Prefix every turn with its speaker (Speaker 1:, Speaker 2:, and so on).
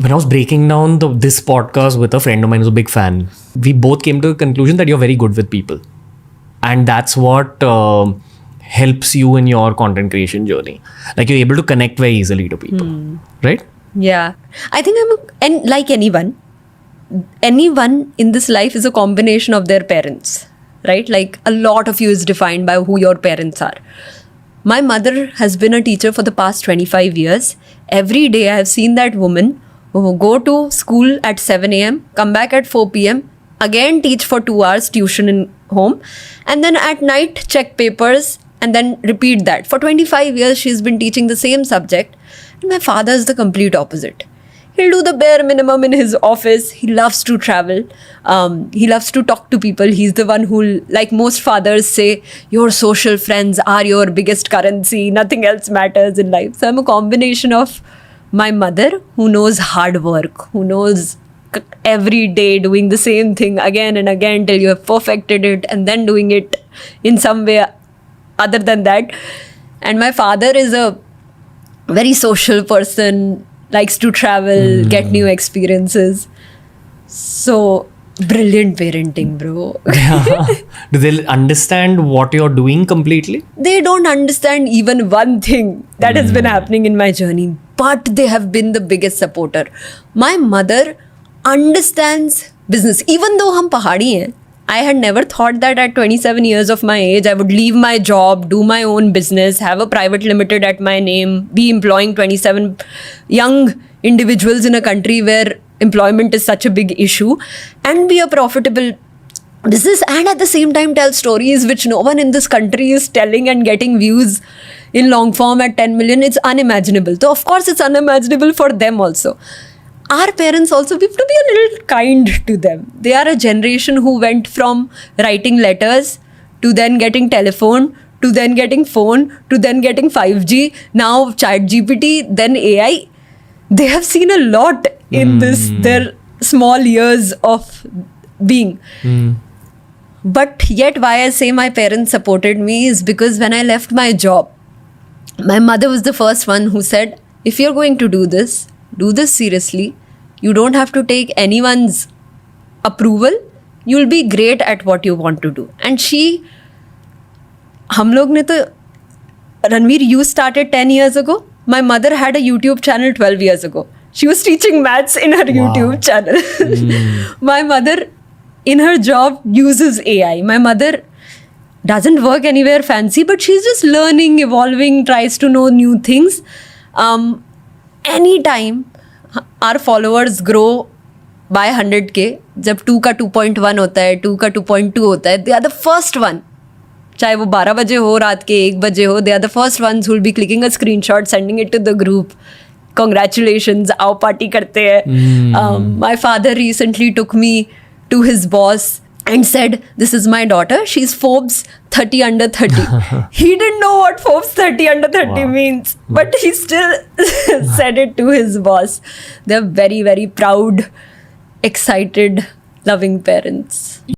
Speaker 1: when I was breaking down this podcast with a friend of mine who's a big fan, we both came to the conclusion that you're very good with people. And that's what helps you in your content creation journey. Like you're able to connect very easily to people, right?
Speaker 2: Yeah. I think and like anyone in this life is a combination of their parents, right? Like a lot of you is defined by who your parents are. My mother has been a teacher for the past 25 years. Every day I have seen that woman who will go to school at 7 a.m., come back at 4 p.m., again teach for 2 hours tuition in home, and then at night check papers and then repeat that. For 25 years she's been teaching the same subject. And my father is the complete opposite. He'll do the bare minimum in his office. He loves to travel. He loves to talk to people. He's the one who, like most fathers say, your social friends are your biggest currency. Nothing else matters in life. So I'm a combination of my mother, who knows hard work, who knows every day doing the same thing again and again till you have perfected it, and then doing it in some way other than that. And my father is a very social person, likes to travel, get new experiences. So, brilliant parenting, bro.
Speaker 1: Do they understand what you're doing completely?
Speaker 2: They don't understand even one thing that has been happening in my journey, but they have been the biggest supporter. My mother understands business. Even though hum pahadi hain, I had never thought that at 27 years of my age, I would leave my job, do my own business, have a private limited at my name, be employing 27 young individuals in a country where employment is such a big issue, and be a profitable business, and at the same time tell stories which no one in this country is telling and getting views in long form at 10 million. It's unimaginable. So of course it's unimaginable for them also. Our parents also, we have to be a little kind to them. They are a generation who went from writing letters to then getting telephone, to then getting phone, to then getting 5G, now ChatGPT, then AI. They have seen a lot in their small years of being. But yet why I say my parents supported me is because when I left my job, my mother was the first one who said, if you're going to do this seriously. You don't have to take anyone's approval. You'll be great at what you want to do. And हम लोग ने तो, Ranveer, you started 10 years ago. My mother had a YouTube channel 12 years ago. She was teaching maths in her YouTube channel. My mother, in her job, uses AI. My mother doesn't work anywhere fancy, but she's just learning, evolving, tries to know new things. Anytime our followers grow by 100K, जब 2 का 2.1 होता है, 2 का 2.2 होता है, they are the first one. चाहे वो 12 बजे हो, रात के 1 बजे हो, they are the first ones who will be clicking a screenshot, sending it to the group. Congratulations, आओ पार्टी करते हैं. My father recently took me to his boss and said, this is my daughter, she's Forbes 30 under 30. He didn't know what Forbes 30 under 30 means, but he still said it to his boss. They're very, very proud, excited, loving parents.